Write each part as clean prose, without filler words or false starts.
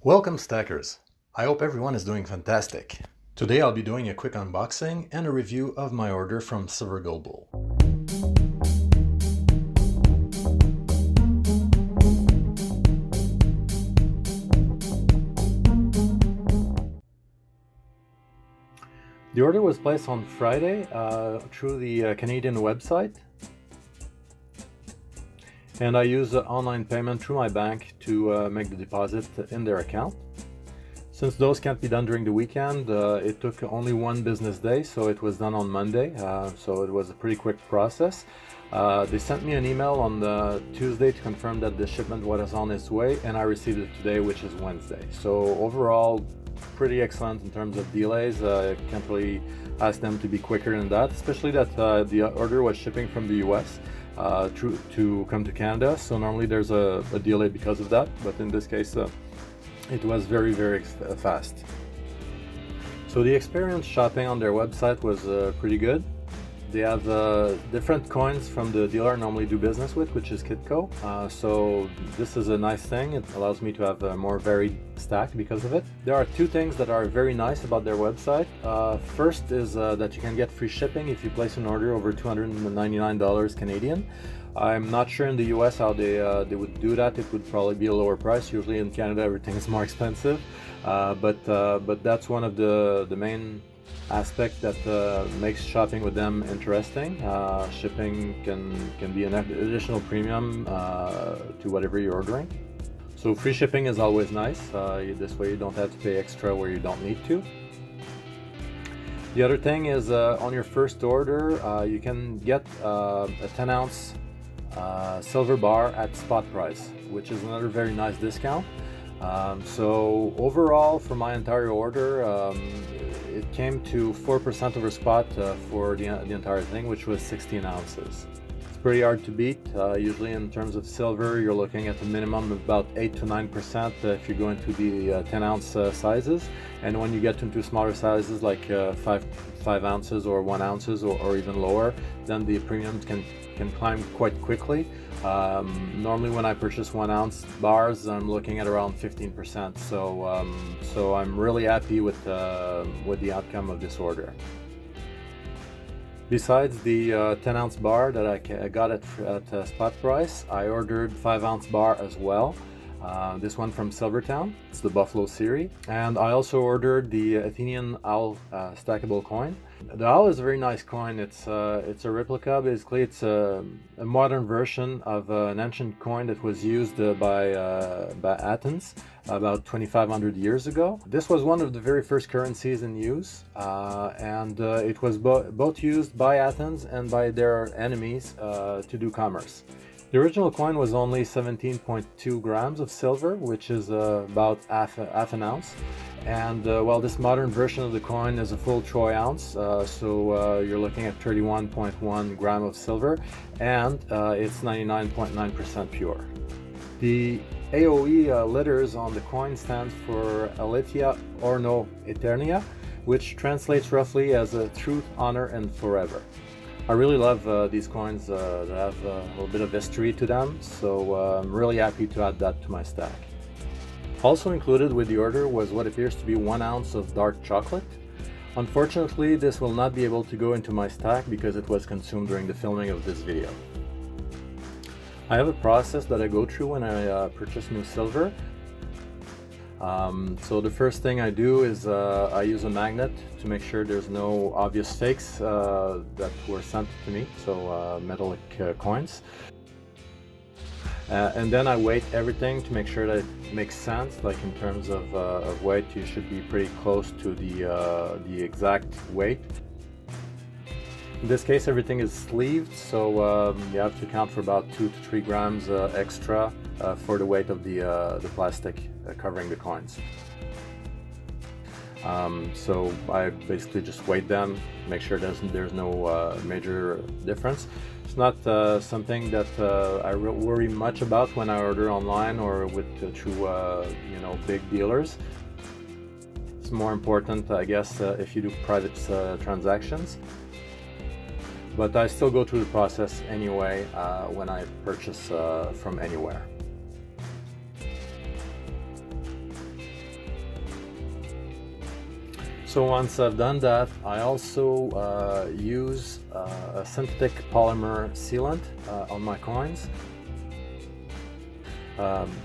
Welcome stackers! I hope everyone is doing fantastic. Today I'll be doing a quick unboxing and a review of my order from Silver Global. The order was placed on Friday through the Canadian website, and I use online payment through my bank to make the deposit in their account. Since those can't be done during the weekend, it took only one business day, so it was done on Monday, so it was a pretty quick process. They sent me an email on Tuesday to confirm that the shipment was on its way, and I received it today, which is Wednesday. So overall, pretty excellent in terms of delays. Can't really ask them to be quicker than that, especially that the order was shipping from the US to come to Canada, so normally there's a delay because of that, but in this case it was very fast. So the experience shopping on their website was pretty good. They have different coins from the dealer I normally do business with, which is Kitco. So this is a nice thing. It allows me to have a more varied stack because of it. There are two things that are very nice about their website. First is that you can get free shipping if you place an order over $299 Canadian. I'm not sure in the US how they would do that. It would probably be a lower price. Usually in Canada everything is more expensive, but that's one of the main aspect that makes shopping with them interesting. Shipping can be an additional premium to whatever you're ordering. So free shipping is always nice. This way you don't have to pay extra where you don't need to. The other thing is on your first order you can get a 10-ounce silver bar at spot price, which is another very nice discount. So overall for my entire order it came to 4% over spot for the entire thing, which was 16 ounces. It's pretty hard to beat. Usually in terms of silver you're looking at a minimum of about 8 to 9% if you go into the 10-ounce sizes, and when you get into smaller sizes like 5 ounces or 1 ounces or even lower, then the premiums can climb quite quickly. Normally when I purchase 1 ounce bars I'm looking at around 15%, so I'm really happy with the outcome of this order. Besides the 10-ounce bar that I got at spot price, I ordered 5-ounce bar as well. This one from Silvertown, it's the Buffalo series, and I also ordered the Athenian Owl stackable coin. The Owl is a very nice coin. It's a replica. Basically it's a modern version of an ancient coin that was used by Athens about 2,500 years ago. This was one of the very first currencies in use, and it was both used by Athens and by their enemies to do commerce. The original coin was only 17.2 grams of silver, which is about half an ounce. And well, this modern version of the coin is a full troy ounce, so you're looking at 31.1 gram of silver, and it's 99.9% pure. The AOE letters on the coin stands for Aletheia Orno Eternia, which translates roughly as a truth, honor, and forever. I really love these coins that have a little bit of history to them, so I'm really happy to add that to my stack. Also included with the order was what appears to be 1 ounce of dark chocolate. Unfortunately, this will not be able to go into my stack because it was consumed during the filming of this video. I have a process that I go through when I purchase new silver. So the first thing I do is I use a magnet to make sure there's no obvious fakes that were sent to me, so metallic coins. And then I weight everything to make sure that it makes sense, like in terms of weight you should be pretty close to the exact weight. In this case everything is sleeved, so you have to count for about 2 to 3 grams extra for the weight of the plastic covering the coins. So I basically just weight them, make sure there's no major difference. It's not something that I worry much about when I order online or through big dealers. It's more important, I guess, if you do private transactions. But I still go through the process anyway when I purchase from anywhere. So once I've done that, I also use a synthetic polymer sealant on my coins.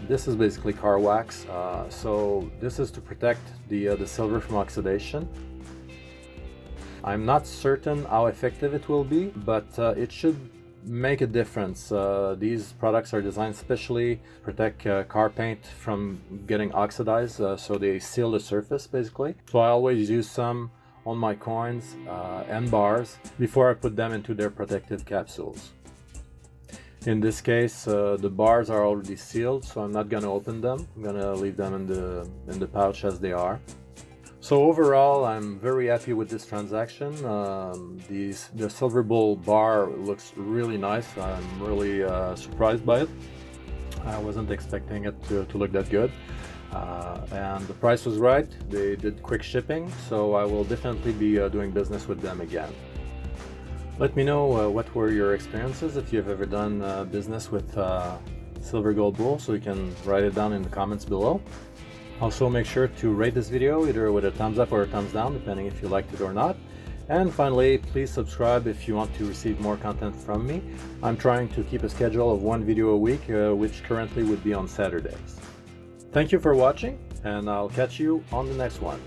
This is basically car wax, so this is to protect the silver from oxidation. I'm not certain how effective it will be, but it should make a difference. These products are designed specially to protect car paint from getting oxidized, so they seal the surface basically. So I always use some on my coins and bars before I put them into their protective capsules. In this case, the bars are already sealed, so I'm not going to open them. I'm going to leave them in the pouch as they are. So overall, I'm very happy with this transaction. The Silver Bull bar looks really nice. I'm really surprised by it. I wasn't expecting it to look that good. And the price was right. They did quick shipping, so I will definitely be doing business with them again. Let me know what were your experiences, if you've ever done business with Silver Gold Bull, so you can write it down in the comments below. Also, make sure to rate this video either with a thumbs up or a thumbs down, depending if you liked it or not. And finally, please subscribe if you want to receive more content from me. I'm trying to keep a schedule of one video a week, which currently would be on Saturdays. Thank you for watching, and I'll catch you on the next one.